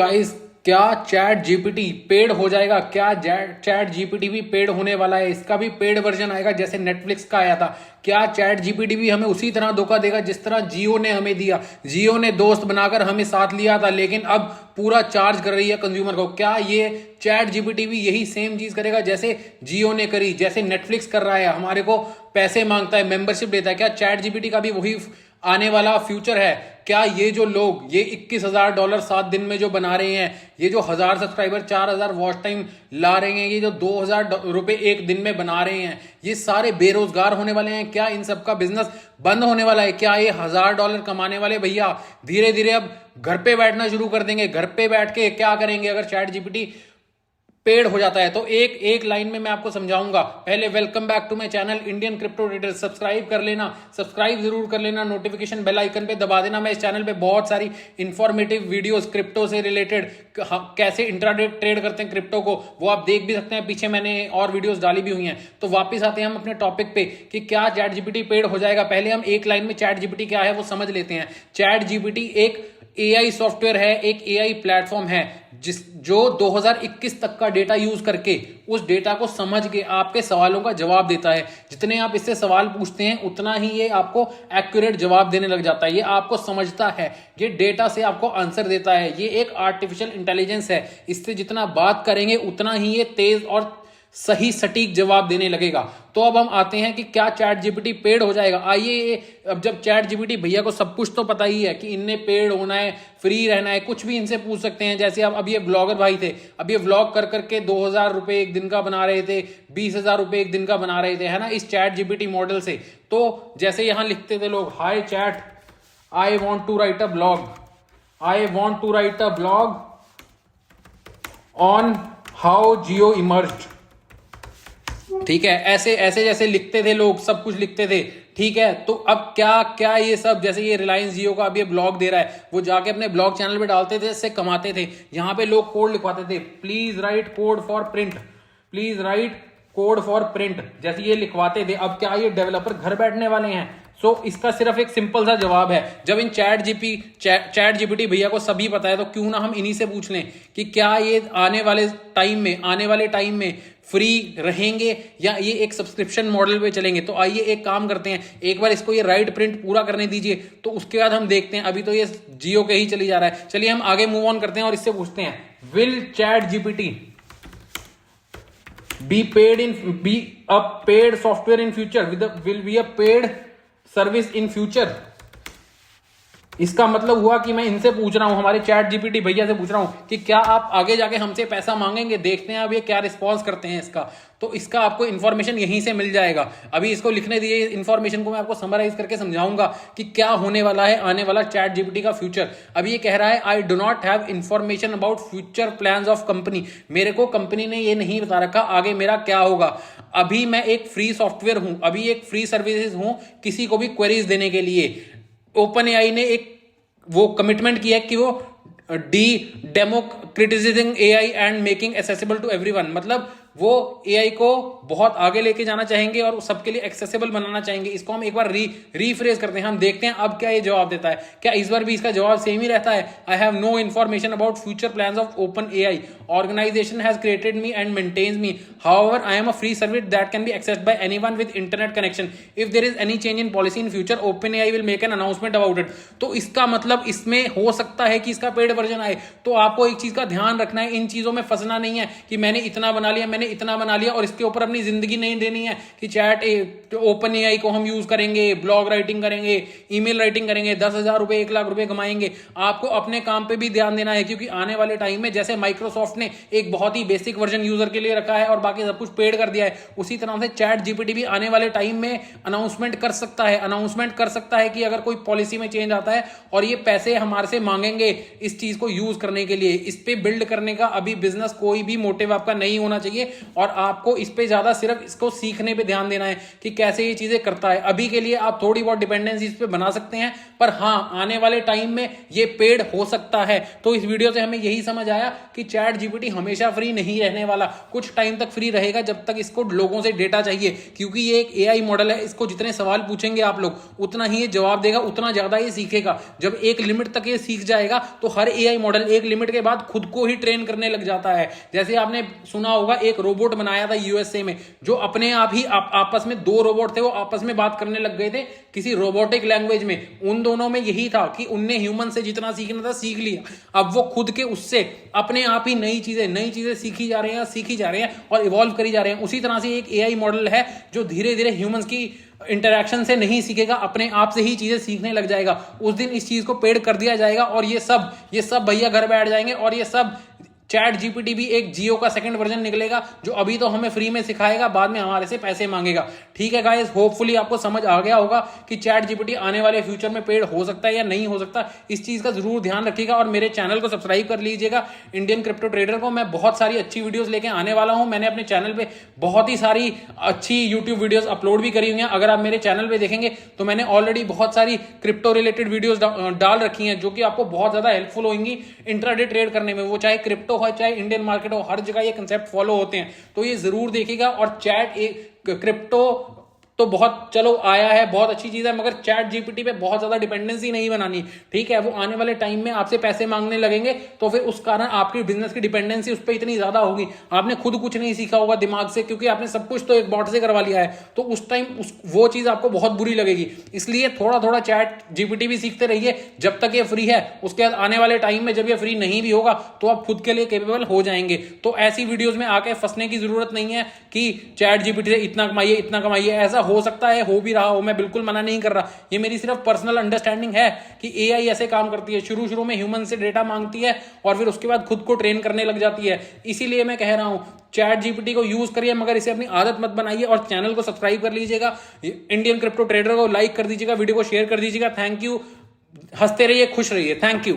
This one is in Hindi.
गाइस, क्या चैट जीपीटी पेड हो जाएगा? क्या चैट जीपीटी भी पेड होने वाला है? इसका भी पेड वर्जन आएगा जैसे नेटफ्लिक्स का आया था। क्या चैट जीपीटी भी हमें उसी तरह धोखा देगा जिस तरह जियो ने हमें दिया? जियो ने दोस्त बनाकर हमें साथ लिया था, लेकिन अब पूरा चार्ज कर रही है कंज्यूमर को। क्या ये चैट जीपीटी भी यही सेम चीज करेगा जैसे जियो ने करी, जैसे नेटफ्लिक्स कर रहा है, हमारे को पैसे मांगता है, मेंबरशिप देता है? क्या चैट जीपीटी का भी वही आने वाला फ्यूचर है? क्या ये जो लोग ये $21,000 7 दिन में जो बना रहे हैं, ये जो 1000 सब्सक्राइबर 4000 वॉच टाइम ला रहे हैं, ये जो $2000 एक दिन में बना रहे हैं, ये सारे बेरोजगार होने वाले हैं? क्या इन सबका बिजनेस बंद होने वाला है? क्या ये $1000 कमाने वाले भैया धीरे धीरे अब घर पे बैठना शुरू कर देंगे? घर पे बैठ के क्या करेंगे अगर चैट जीपीटी पेड हो जाता है? तो एक एक लाइन में मैं आपको समझाऊंगा। पहले welcome back to my channel Indian crypto trader. Subscribe कर लेना, सब्सक्राइब जरूर कर लेना, नोटिफिकेशन बेल आइकन पे दबा देना। मैं इस चैनल पे बहुत सारी इंफॉर्मेटिव वीडियोस क्रिप्टो से रिलेटेड, कैसे इंट्राडे ट्रेड करते हैं क्रिप्टो को, वो आप देख भी सकते हैं। पीछे मैंने और वीडियोस डाली भी हुई हैं। तो वापस आते हैं हम अपने टॉपिक पे कि क्या चैट जीपीटी पेड हो जाएगा। पहले हम एक लाइन में चैट जीपीटी क्या है वो समझ लेते हैं। चैट जीपीटी एक एआई सॉफ्टवेयर है, एक एआई प्लेटफॉर्म है जो 2021 तक का डेटा यूज करके उस डेटा को समझ के आपके सवालों का जवाब देता है। जितने आप इससे सवाल पूछते हैं उतना ही ये आपको एक्यूरेट जवाब देने लग जाता है। ये आपको समझता है, ये डेटा से आपको आंसर देता है। ये एक आर्टिफिशियल इंटेलिजेंस है। इससे जितना बात करेंगे उतना ही ये तेज और सही सटीक जवाब देने लगेगा। तो अब हम आते हैं कि क्या चैट जीपीटी पेड हो जाएगा। आइए, अब जब चैट जीपीटी भैया को सब कुछ तो पता ही है कि इनने पेड होना है, फ्री रहना है, कुछ भी इनसे पूछ सकते हैं। जैसे अब ये ब्लॉगर भाई थे, अब ये व्लॉग कर करके $2000 एक दिन का बना रहे थे, $20,000 एक दिन का बना रहे थे, है ना, इस चैट जीपीटी मॉडल से। तो जैसे यहां लिखते थे लोग, hi chat, I want to write a blog, I want to write a blog on how Jio emerged. ठीक है, ऐसे ऐसे जैसे लिखते थे लोग, सब कुछ लिखते थे। ठीक है, तो अब क्या क्या ये सब, जैसे ये रिलायंस जियो का अब ये ब्लॉग दे रहा है, वो जाके अपने ब्लॉग चैनल पे डालते थे, इससे कमाते थे। यहां पे लोग कोड लिखवाते थे, please right code for print, please right code for print, जैसे ये लिखवाते थे। अब क्या ये डेवलपर घर बैठने वाले हैं? इसका सिर्फ एक सिंपल सा जवाब है। जब इन चैट जीपीटी भैया को सभी पता है, तो क्यों ना हम इन्हीं से पूछ लें कि क्या ये आने वाले टाइम में फ्री रहेंगे या ये एक सब्सक्रिप्शन मॉडल पे चलेंगे। तो आइए एक काम करते हैं, एक बार इसको ये राइट प्रिंट पूरा करने दीजिए, तो उसके बाद हम देखते हैं। अभी तो ये जियो के ही चली जा रहा है। चलिए हम आगे मूव ऑन करते हैं और इससे पूछते हैं, will chat GPT be a paid software in future, will be a paid service in future? इसका मतलब हुआ कि मैं इनसे पूछ रहा हूं, हमारे चैट जीपीटी भैया से पूछ रहा हूं कि क्या आप आगे जाके हमसे पैसा मांगेंगे? देखते हैं अब ये क्या रिस्पॉन्स करते हैं इसका। तो इसका आपको इन्फॉर्मेशन यहीं से मिल जाएगा। अभी इसको लिखने दिए, इन्फॉर्मेशन को मैं आपको समराइज करके समझाऊंगा कि क्या होने वाला है आने वाला चैट जीपीटी का फ्यूचर। अभी ये कह रहा है, I do not have information about future plans of company. मेरे को कंपनी ने ये नहीं बता रखा आगे मेरा क्या होगा। अभी मैं एक फ्री सॉफ्टवेयर हूं, अभी एक फ्री सर्विसेज हूं किसी को भी क्वेरीज देने के लिए। ओपन एआई ने एक वो कमिटमेंट किया है कि वो democratising AI and making accessible to everyone, मतलब वो एआई को बहुत आगे लेके जाना चाहेंगे और सबके लिए एक्सेसिबल बनाना चाहेंगे। इसको हम एक बार रीफ्रेज करते हैं, हम देखते हैं अब क्या ये जवाब देता है। क्या इस बार भी इसका जवाब सेम ही रहता है? I have no information about future plans of Open AI, organization has created me and maintains me, however I am a free service that can be accessed by anyone with internet connection, if there is any change in policy in future Open AI will make an announcement about it. तो इसका मतलब इसमें हो सकता है कि इसका पेड वर्जन आए। तो आपको एक चीज का ध्यान रखना है, इन चीजों में फंसना नहीं है कि मैंने इतना बना लिया, मैंने इतना बना लिया और इसके ऊपर अपनी जिंदगी नहीं देनी है कि चैट ओपन एआई को हम यूज करेंगे, ब्लॉग राइटिंग करेंगे, ईमेल राइटिंग करेंगे, $10,000 $1,00,000 कमाएंगे। आपको अपने काम पे भी ध्यान देना है, क्योंकि आने वाले टाइम में जैसे माइक्रोसॉफ्ट ने एक बहुत ही बेसिक वर्जन यूजर के लिए रखा है और बाकी सब कुछ पेड कर दिया है, उसी तरह से चैट जीपीटी भी आने वाले टाइम में अनाउंसमेंट कर सकता है कि अगर कोई पॉलिसी में चेंज आता है और ये पैसे हमारे से मांगेंगे इस चीज को यूज करने के लिए। इस पे बिल्ड करने का अभी बिजनेस कोई भी मोटिव आपका नहीं होना चाहिए। और आपको इस पे ज्यादा सिर्फ इसको सीखने पे ध्यान देना है कि कैसे ये चीजें करता है। अभी के लिए आप थोड़ी बहुत डिपेंडेंसी इस पे बना सकते हैं, पर हाँ आने वाले टाइम में ये पेड हो सकता है। तो इस वीडियो से हमें यही समझ आया कि चैट जीपीटी हमेशा फ्री नहीं रहने वाला, कुछ टाइम तक फ्री रहेगा जब तक इसको लोगों से डेटा चाहिए, क्योंकि ये एक एआई मॉडल है। इसको जितने सवाल पूछेंगे आप लोग उतना ही ये जवाब देगा, उतना ज्यादा ये सीखेगा। जब एक लिमिट तक ये सीख जाएगा तो हर एआई मॉडल एक लिमिट के बाद खुद को ही ट्रेन करने लग जाता है। जैसे आपने सुना होगा एक रोबोट बनाया था यूएसए में, जो अपने आप ही आपस में दो रोबोट थे, वो आपस में बात करने लग गए थे किसी रोबोटिक लैंग्वेज में। उन दोनों में यही था कि उनने ह्यूमन से जितना सीखना था सीख लिया, अब वो खुद के उससे अपने आप ही नई चीजें सीखी जा रहे हैं और इवॉल्व करी जा रहे हैं। उसी तरह से एक एआई मॉडल है जो धीरे धीरे ह्यूमंस की इंटरैक्शन से नहीं सीखेगा, अपने आप से ही चीजें सीखने लग जाएगा। उस दिन इस चीज को पेड कर दिया जाएगा और ये सब भैया घर बैठ जाएंगे और ये सब चैट जीपीटी भी एक जियो का सेकंड वर्जन निकलेगा, जो अभी तो हमें फ्री में सिखाएगा, बाद में हमारे से पैसे मांगेगा। ठीक है गाइस, होपफुली आपको समझ आ गया होगा कि चैट जीपीटी आने वाले फ्यूचर में पेड हो सकता है या नहीं हो सकता। इस चीज का जरूर ध्यान रखिएगा और मेरे चैनल को सब्सक्राइब कर लीजिएगा, इंडियन क्रिप्टो ट्रेडर को। मैं बहुत सारी अच्छी वीडियोस लेके आने वाला हूं। मैंने अपने चैनल पे बहुत ही सारी अच्छी यूट्यूब वीडियोस अपलोड भी करी हुई हैं। अगर आप मेरे चैनल पे देखेंगे तो मैंने ऑलरेडी बहुत सारी क्रिप्टो रिलेटेड वीडियोस डाल रखी हैं, जो कि आपको बहुत ज्यादा हेल्पफुल होंगी इंट्राडे ट्रेड करने में। वो चाहे क्रिप्टो हो चाहे इंडियन मार्केट हो, हर जगह ये कंसेप्ट फॉलो होते हैं, तो ये जरूर देखिएगा। और क्रिप्टो तो बहुत चलो आया है, बहुत अच्छी चीज है, मगर चैट जीपीटी पे बहुत ज्यादा डिपेंडेंसी नहीं बनानी। ठीक है, वो आने वाले टाइम में आपसे पैसे मांगने लगेंगे तो फिर उस कारण आपकी बिजनेस की डिपेंडेंसी उस पर इतनी ज्यादा होगी। आपने खुद कुछ नहीं सीखा होगा दिमाग से, क्योंकि आपने सब कुछ तो एक बॉट से करवा लिया है, तो उस टाइम वो चीज आपको बहुत बुरी लगेगी। इसलिए थोड़ा थोड़ा चैट जीपीटी भी सीखते रहिए जब तक ये फ्री है। उसके बाद आने वाले टाइम में जब ये फ्री नहीं भी होगा तो आप खुद के लिए कैपेबल हो जाएंगे। तो ऐसी वीडियोज में आके फंसने की जरूरत नहीं है कि चैट जीपीटी से इतना कमाइए। ऐसा हो सकता है, हो भी रहा हो, मैं बिल्कुल मना नहीं कर रहा। ये मेरी सिर्फ पर्सनल अंडरस्टैंडिंग है कि एआई ऐसे काम करती है। शुरू में ह्यूमन से डेटा मांगती है और फिर उसके बाद खुद को ट्रेन करने लग जाती है। इसीलिए मैं कह रहा हूं चैट जीपीटी को यूज करिए, मगर इसे अपनी आदत मत बनाइए। और चैनल को सब्सक्राइब कर लीजिएगा, इंडियन क्रिप्टो ट्रेडर को लाइक कर दीजिएगा, वीडियो को शेयर कर दीजिएगा। थैंक यू, हंसते रहिए, खुश रहिए। Thank you.